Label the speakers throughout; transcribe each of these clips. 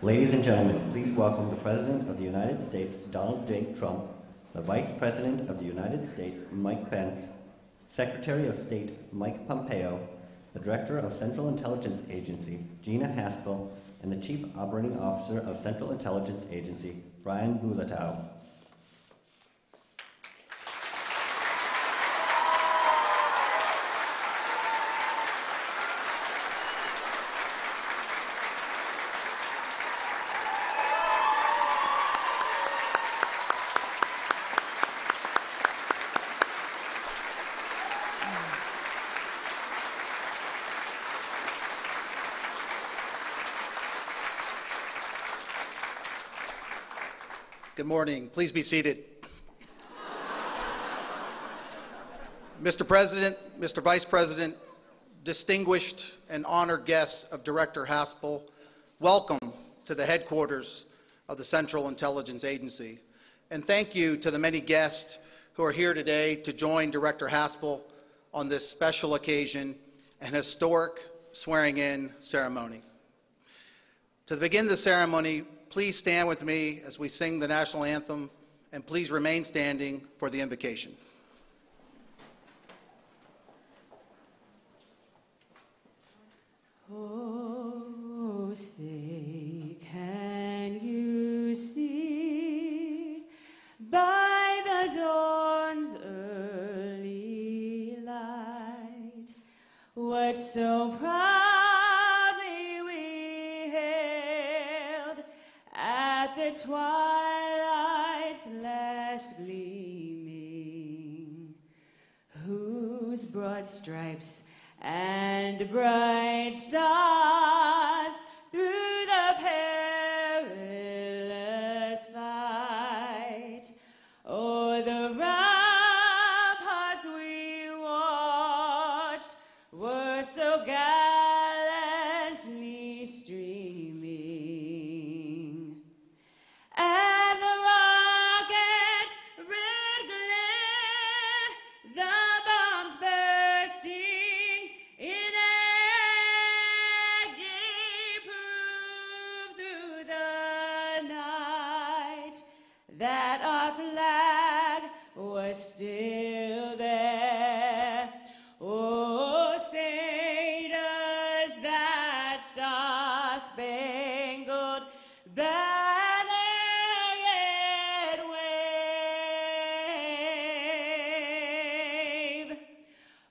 Speaker 1: Ladies and gentlemen, please welcome the President of the United States, Donald J. Trump, the Vice President of the United States, Mike Pence, Secretary of State, Mike Pompeo, the Director of Central Intelligence Agency, Gina Haspel, and the Chief Operating Officer of Central Intelligence Agency, Brian Bulatow.
Speaker 2: Good morning. Please be seated. Mr. President, Mr. Vice President, distinguished and honored guests of Director Haspel, welcome to the headquarters of the Central Intelligence Agency. And thank you to the many guests who are here today to join Director Haspel on this special occasion and historic swearing-in ceremony. To begin the ceremony, please stand with me as we sing the national anthem, and please remain standing for the invocation.
Speaker 3: Oh, say, can you see by the dawn's early light what so proudly we hailed at the twilight's last gleaming, whose broad stripes and bright stars through the perilous fight o'er the ramparts we watched were so gallantly streaming, and the rocket's red glare, the bombs bursting in air, gave proof through the night that our flag was still there. Oh, say does that star-spangled banner yet wave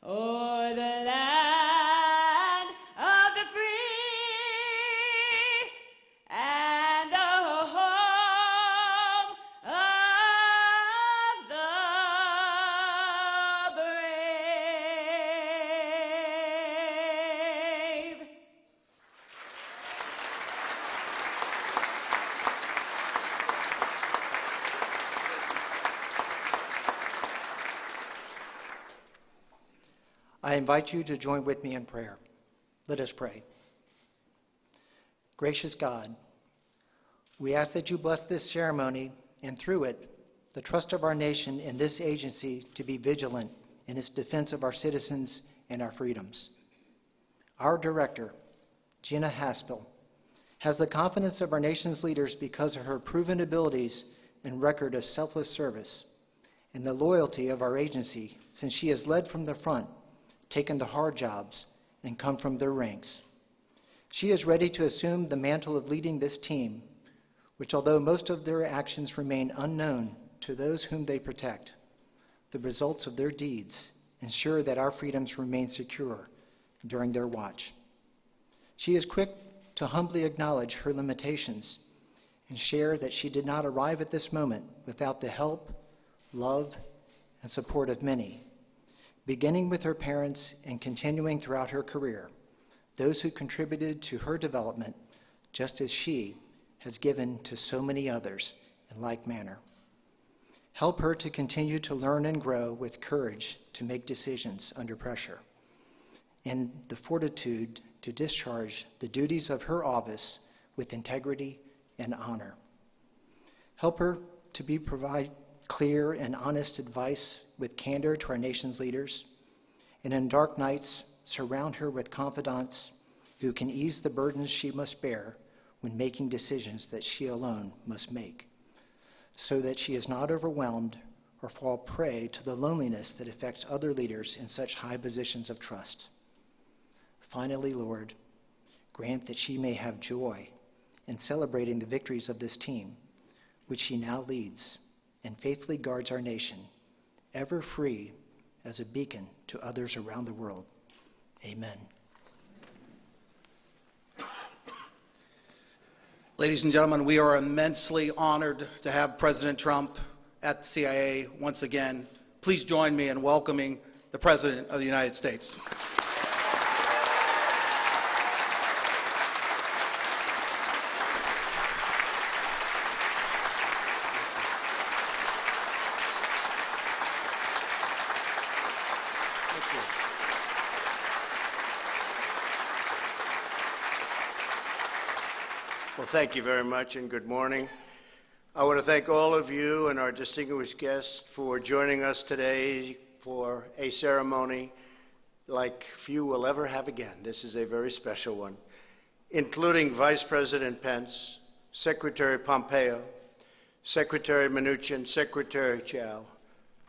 Speaker 3: o'er the land of the free and the home of the brave.
Speaker 4: I invite you to join with me in prayer. Let us pray. Gracious God, we ask that you bless this ceremony and through it, the trust of our nation in this agency to be vigilant in its defense of our citizens and our freedoms. Our director, Gina Haspel, has the confidence of our nation's leaders because of her proven abilities and record of selfless service, and the loyalty of our agency since she has led from the front, taken the hard jobs, and come from their ranks. She is ready to assume the mantle of leading this team, which, although most of their actions remain unknown to those whom they protect, the results of their deeds ensure that our freedoms remain secure during their watch. She is quick to humbly acknowledge her limitations and share that she did not arrive at this moment without the help, love, and support of many, beginning with her parents and continuing throughout her career, those who contributed to her development just as she has given to so many others in like manner. Help her to continue to learn and grow with courage to make decisions under pressure and the fortitude to discharge the duties of her office with integrity and honor. Help her to provide clear and honest advice with candor to our nation's leaders, and in dark nights, surround her with confidants who can ease the burdens she must bear when making decisions that she alone must make, so that she is not overwhelmed or fall prey to the loneliness that affects other leaders in such high positions of trust. Finally, Lord, grant that she may have joy in celebrating the victories of this team, which she now leads and faithfully guards our nation, ever free as a beacon to others around the world. Amen.
Speaker 2: Ladies and gentlemen, we are immensely honored to have President Trump at the CIA once again. Please join me in welcoming the President of the United States.
Speaker 5: Well, thank you very much, and good morning. I want to thank all of you and our distinguished guests for joining us today for a ceremony like few will ever have again. This is a very special one, including Vice President Pence, Secretary Pompeo, Secretary Mnuchin, Secretary Chao,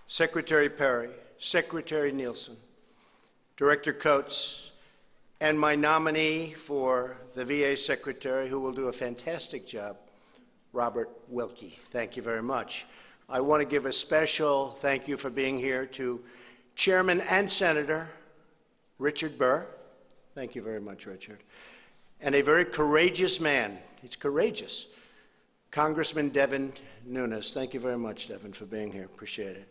Speaker 5: Secretary Perry, Secretary Nielsen, Director Coates, and my nominee for the VA Secretary, who will do a fantastic job, Robert Wilkie. Thank you very much. I want to give a special thank you for being here to Chairman and Senator Richard Burr. Thank you very much, Richard. And a very courageous man. He's courageous. Congressman Devin Nunes. Thank you very much, Devin, for being here. Appreciate it.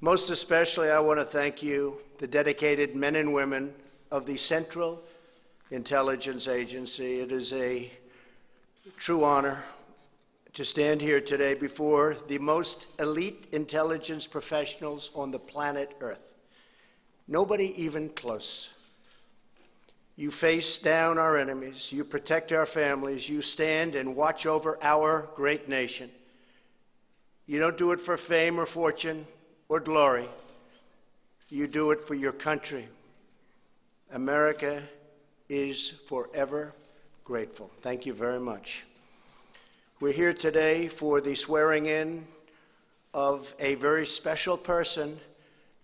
Speaker 5: Most especially, I want to thank you, the dedicated men and women of the Central Intelligence Agency. It is a true honor to stand here today before the most elite intelligence professionals on the planet Earth. Nobody even close. You face down our enemies. You protect our families. You stand and watch over our great nation. You don't do it for fame or fortune or glory. You do it for your country. America is forever grateful. Thank you very much. We're here today for the swearing in of a very special person,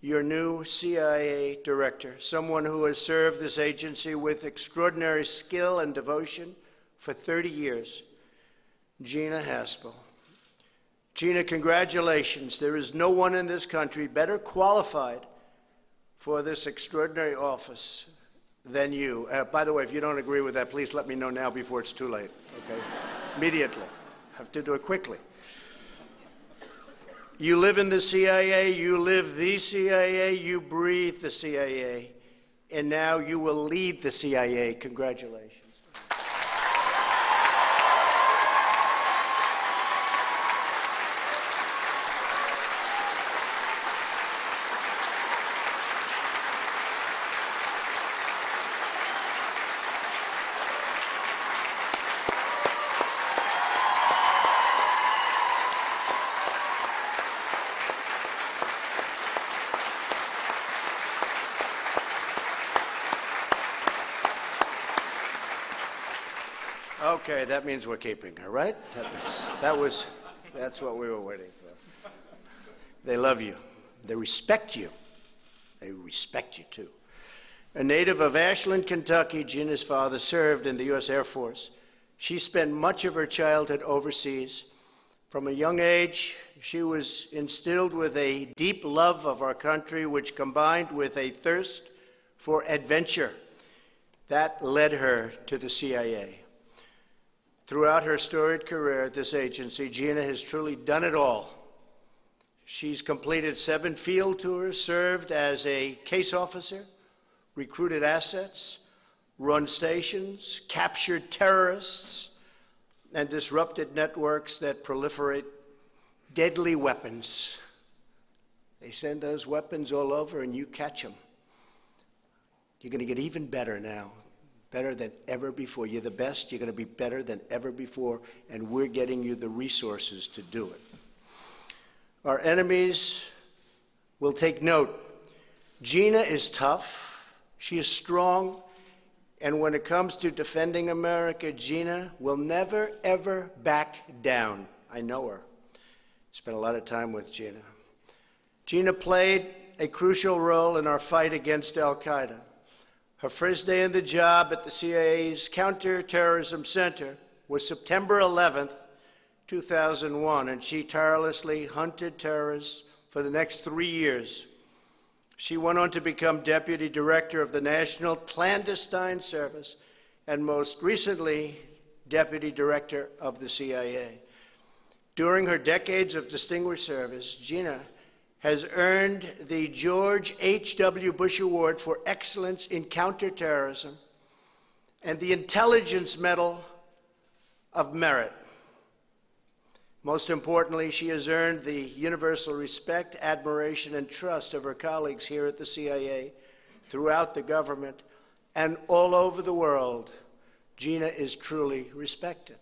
Speaker 5: your new CIA director, someone who has served this agency with extraordinary skill and devotion for 30 years, Gina Haspel. Gina, congratulations. There is no one in this country better qualified for this extraordinary office than you. By the way, if you don't agree with that, please let me know now before it's too late. Okay? Immediately. Have to do it quickly. You live in the CIA, you live the CIA, you breathe the CIA, and now you will lead the CIA. Congratulations. Okay, that means we're keeping her, right? That's what we were waiting for. They love you. They respect you. They respect you, too. A native of Ashland, Kentucky, Gina's father served in the U.S. Air Force. She spent much of her childhood overseas. From a young age, she was instilled with a deep love of our country, which combined with a thirst for adventure. That led her to the CIA. Throughout her storied career at this agency, Gina has truly done it all. She's completed 7 field tours, served as a case officer, recruited assets, run stations, captured terrorists, and disrupted networks that proliferate deadly weapons. They send those weapons all over and you catch them. You're going to get even better now. Better than ever before. You're the best. You're going to be better than ever before, and we're getting you the resources to do it. Our enemies will take note. Gina is tough. She is strong, And when it comes to defending America, Gina will never, ever back down. I know her. Spent a lot of time with Gina. Gina played a crucial role in our fight against al-Qaeda. Her first day on the job at the CIA's Counterterrorism Center was September 11th, 2001, and she tirelessly hunted terrorists for the next 3 years. She went on to become Deputy Director of the National Clandestine Service and most recently, Deputy Director of the CIA. During her decades of distinguished service, Gina has earned the George H.W. Bush Award for Excellence in Counterterrorism and the Intelligence Medal of Merit. Most importantly, she has earned the universal respect, admiration, and trust of her colleagues here at the CIA, throughout the government, and all over the world. Gina is truly respected.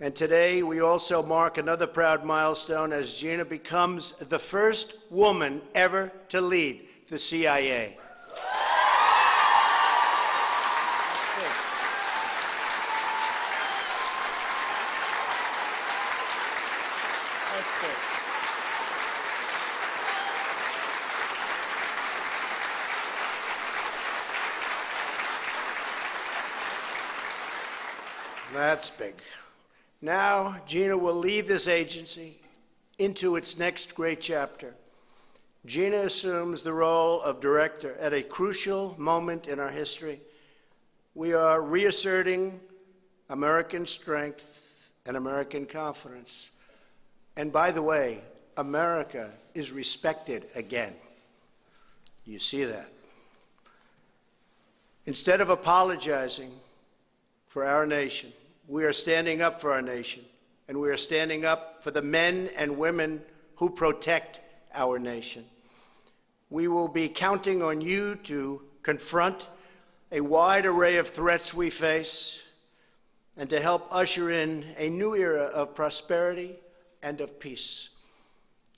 Speaker 5: And today, we also mark another proud milestone as Gina becomes the first woman ever to lead the CIA. That's big. Now, Gina will lead this agency into its next great chapter. Gina assumes the role of director at a crucial moment in our history. We are reasserting American strength and American confidence. And by the way, America is respected again. You see that. Instead of apologizing for our nation, we are standing up for our nation, and we are standing up for the men and women who protect our nation. We will be counting on you to confront a wide array of threats we face and to help usher in a new era of prosperity and of peace.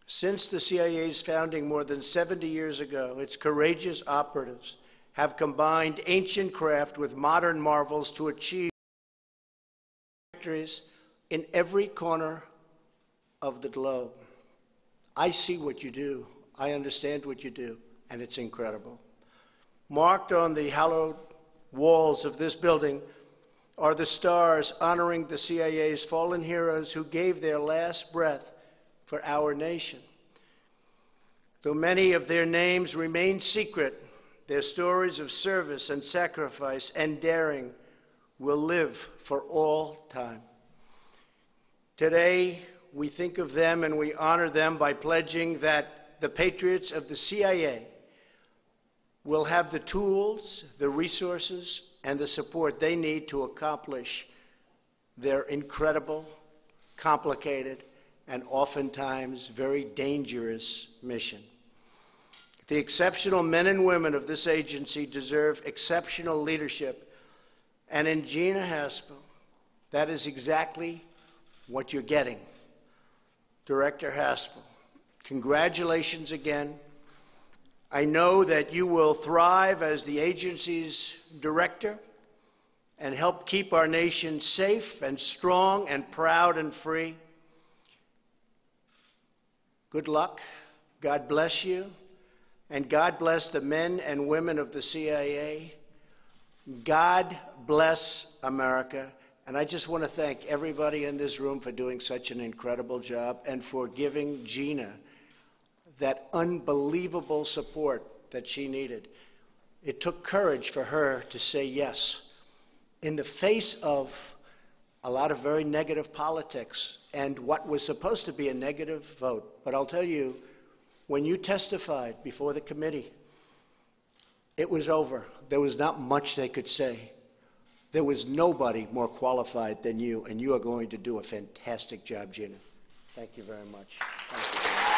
Speaker 5: Since the CIA's founding more than 70 years ago, its courageous operatives have combined ancient craft with modern marvels to achieve victories in every corner of the globe. I see what you do. I understand what you do, and it's incredible. Marked on the hallowed walls of this building are the stars honoring the CIA's fallen heroes who gave their last breath for our nation. Though many of their names remain secret, their stories of service and sacrifice and daring will live for all time. Today, we think of them and we honor them by pledging that the patriots of the CIA will have the tools, the resources, and the support they need to accomplish their incredible, complicated, and oftentimes very dangerous mission. The exceptional men and women of this agency deserve exceptional leadership. And in Gina Haspel, that is exactly what you're getting. Director Haspel, congratulations again. I know that you will thrive as the agency's director and help keep our nation safe and strong and proud and free. Good luck. God bless you. And God bless the men and women of the CIA. God bless America. And I just want to thank everybody in this room for doing such an incredible job and for giving Gina that unbelievable support that she needed. It took courage for her to say yes in the face of a lot of very negative politics and what was supposed to be a negative vote. But I'll tell you, when you testified before the committee, it was over. There was not much they could say. There was nobody more qualified than you, and you are going to do a fantastic job, Gina. Thank you very much. Thank you very much.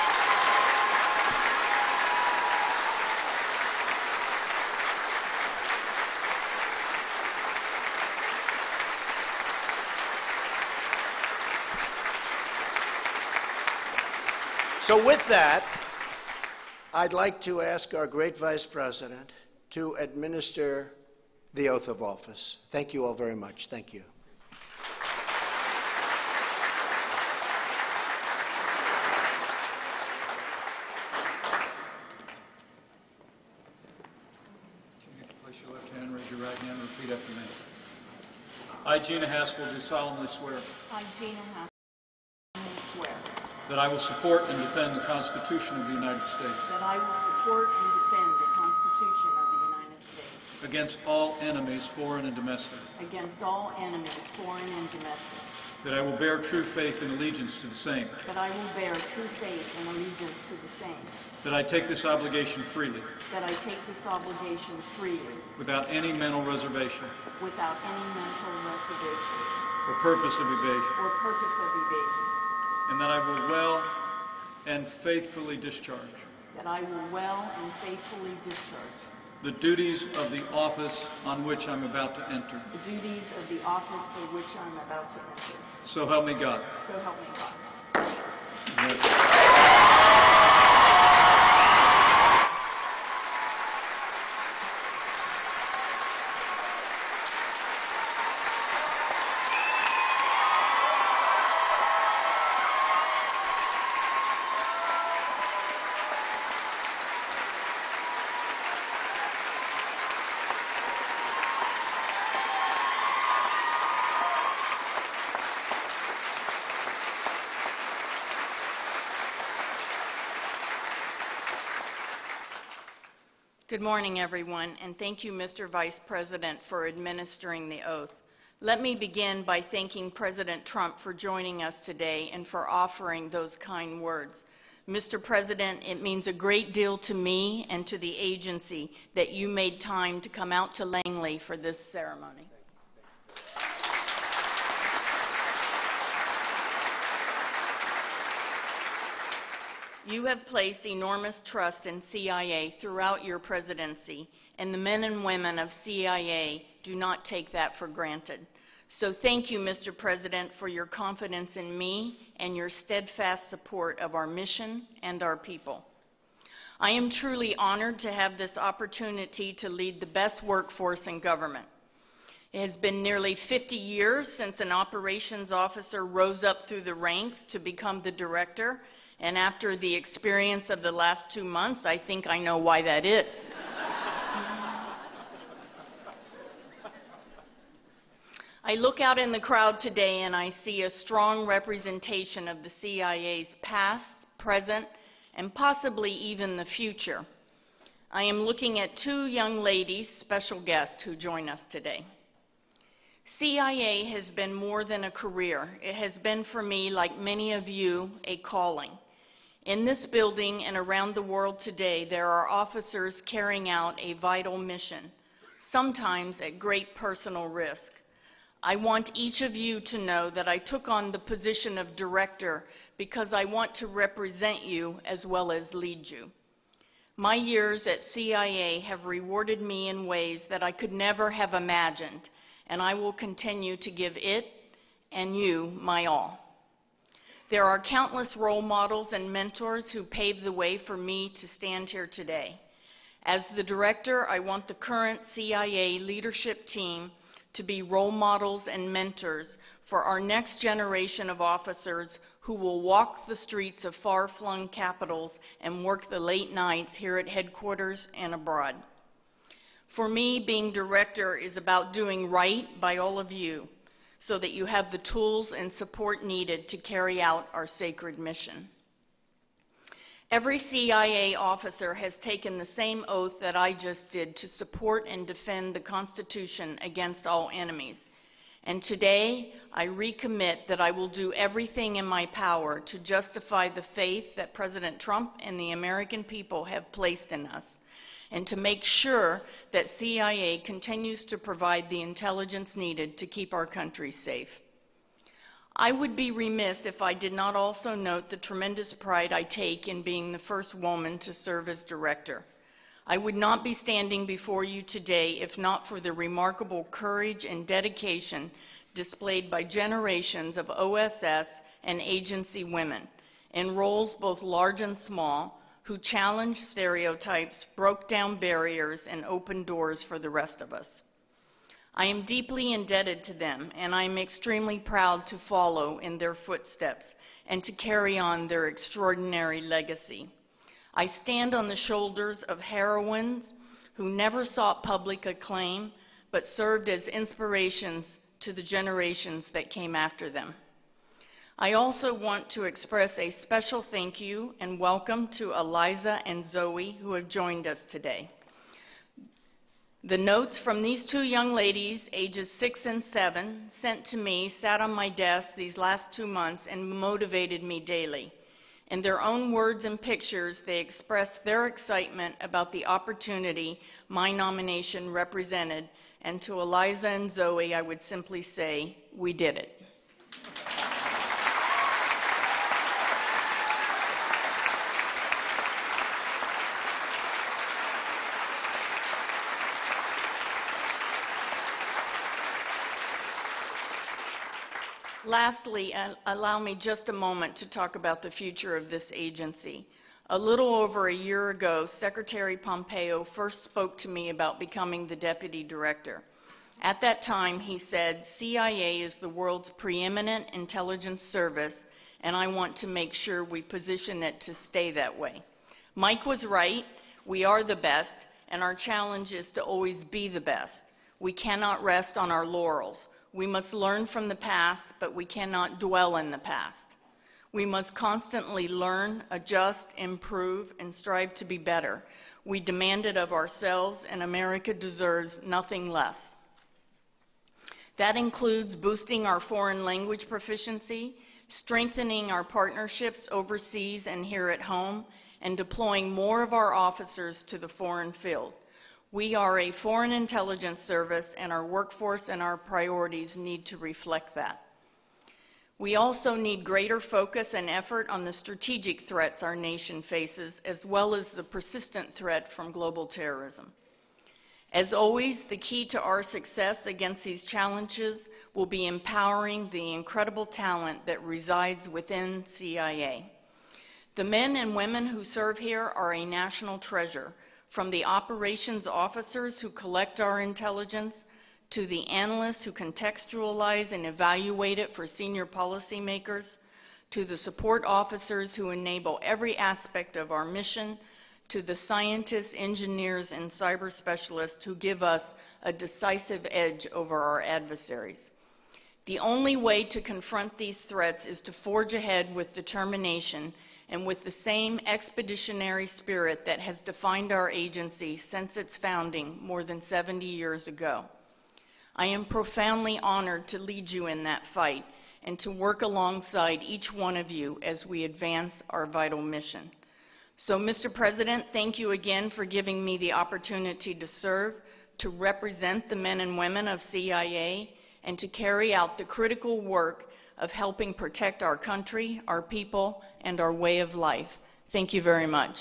Speaker 5: So with that, I'd like to ask our great Vice President to administer the oath of office. Thank you all very much. Thank you.
Speaker 6: Place your left hand, raise your right hand, repeat after me. I, Gina Haspel, do solemnly swear
Speaker 3: I, Gina Haspel, swear
Speaker 6: that I will support and defend the Constitution of the United States
Speaker 3: that I will support and defend the Constitution of the United States
Speaker 6: against all enemies, foreign and domestic,
Speaker 3: against all enemies, foreign and domestic,
Speaker 6: that I will bear true faith and allegiance to the same,
Speaker 3: that I will bear true faith and allegiance to the same,
Speaker 6: that I take this obligation freely,
Speaker 3: that I take this obligation freely,
Speaker 6: without any mental reservation
Speaker 3: without any mental reservation
Speaker 6: or purpose of evasion,
Speaker 3: or purpose of evasion,
Speaker 6: and that I will well and faithfully discharge
Speaker 3: that I will well and faithfully discharge
Speaker 6: the duties of the office on which I'm about to enter.
Speaker 3: the duties of the office for which I'm about to enter.
Speaker 6: So help me God.
Speaker 3: So help me God. Good morning, everyone, and thank you, Mr. Vice President, for administering the oath. Let me begin by thanking President Trump for joining us today and for offering those kind words. Mr. President, it means a great deal to me and to the agency that you made time to come out to Langley for this ceremony. You have placed enormous trust in CIA throughout your presidency, and the men and women of CIA do not take that for granted. So thank you, Mr. President, for your confidence in me and your steadfast support of our mission and our people. I am truly honored to have this opportunity to lead the best workforce in government. It has been nearly 50 years since an operations officer rose up through the ranks to become the director. And after the experience of the last 2 months, I think I know why that is. I look out in the crowd today and I see a strong representation of the CIA's past, present, and possibly even the future. I am looking at 2 young ladies, special guests, who join us today. CIA has been more than a career. It has been for me, like many of you, a calling. In this building and around the world today, there are officers carrying out a vital mission, sometimes at great personal risk. I want each of you to know that I took on the position of director because I want to represent you as well as lead you. My years at CIA have rewarded me in ways that I could never have imagined, and I will continue to give it and you my all. There are countless role models and mentors who paved the way for me to stand here today. As the director, I want the current CIA leadership team to be role models and mentors for our next generation of officers who will walk the streets of far-flung capitals and work the late nights here at headquarters and abroad. For me, being director is about doing right by all of you, so that you have the tools and support needed to carry out our sacred mission. Every CIA officer has taken the same oath that I just did to support and defend the Constitution against all enemies. And today, I recommit that I will do everything in my power to justify the faith that President Trump and the American people have placed in us, and to make sure that CIA continues to provide the intelligence needed to keep our country safe. I would be remiss if I did not also note the tremendous pride I take in being the first woman to serve as director. I would not be standing before you today if not for the remarkable courage and dedication displayed by generations of OSS and agency women in roles both large and small, who challenged stereotypes, broke down barriers, and opened doors for the rest of us. I am deeply indebted to them, and I am extremely proud to follow in their footsteps and to carry on their extraordinary legacy. I stand on the shoulders of heroines who never sought public acclaim, but served as inspirations to the generations that came after them. I also want to express a special thank you and welcome to Eliza and Zoe, who have joined us today. The notes from these two young ladies, ages 6 and 7, sent to me, sat on my desk these last 2 months and motivated me daily. In their own words and pictures, they expressed their excitement about the opportunity my nomination represented, and to Eliza and Zoe, I would simply say, we did it. Lastly, allow me just a moment to talk about the future of this agency. A little over a year ago, Secretary Pompeo first spoke to me about becoming the Deputy Director. At that time, he said, CIA is the world's preeminent intelligence service, and I want to make sure we position it to stay that way. Mike was right. We are the best, and our challenge is to always be the best. We cannot rest on our laurels. We must learn from the past, but we cannot dwell in the past. We must constantly learn, adjust, improve, and strive to be better. We demand it of ourselves, and America deserves nothing less. That includes boosting our foreign language proficiency, strengthening our partnerships overseas and here at home, and deploying more of our officers to the foreign field. We are a foreign intelligence service, and our workforce and our priorities need to reflect that. We also need greater focus and effort on the strategic threats our nation faces, as well as the persistent threat from global terrorism. As always, the key to our success against these challenges will be empowering the incredible talent that resides within CIA. The men and women who serve here are a national treasure, from the operations officers who collect our intelligence, to the analysts who contextualize and evaluate it for senior policymakers, to the support officers who enable every aspect of our mission, to the scientists, engineers, and cyber specialists who give us a decisive edge over our adversaries. The only way to confront these threats is to forge ahead with determination and with the same expeditionary spirit that has defined our agency since its founding more than 70 years ago. I am profoundly honored to lead you in that fight and to work alongside each one of you as we advance our vital mission. So, Mr. President, thank you again for giving me the opportunity to serve, to represent the men and women of CIA, and to carry out the critical work of helping protect our country, our people, and our way of life. Thank you very much.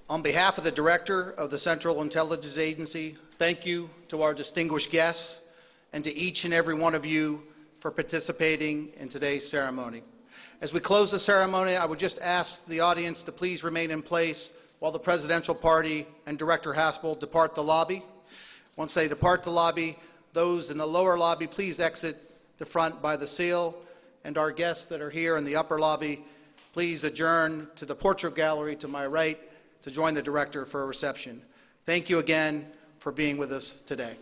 Speaker 2: On behalf of the Director of the Central Intelligence Agency, thank you to our distinguished guests and to each and every one of you for participating in today's ceremony. As we close the ceremony, I would just ask the audience to please remain in place while the presidential party and Director Haspel depart the lobby. Once they depart the lobby, those in the lower lobby, please exit the front by the seal, and our guests that are here in the upper lobby, please adjourn to the portrait gallery to my right to join the Director for a reception. Thank you again for being with us today.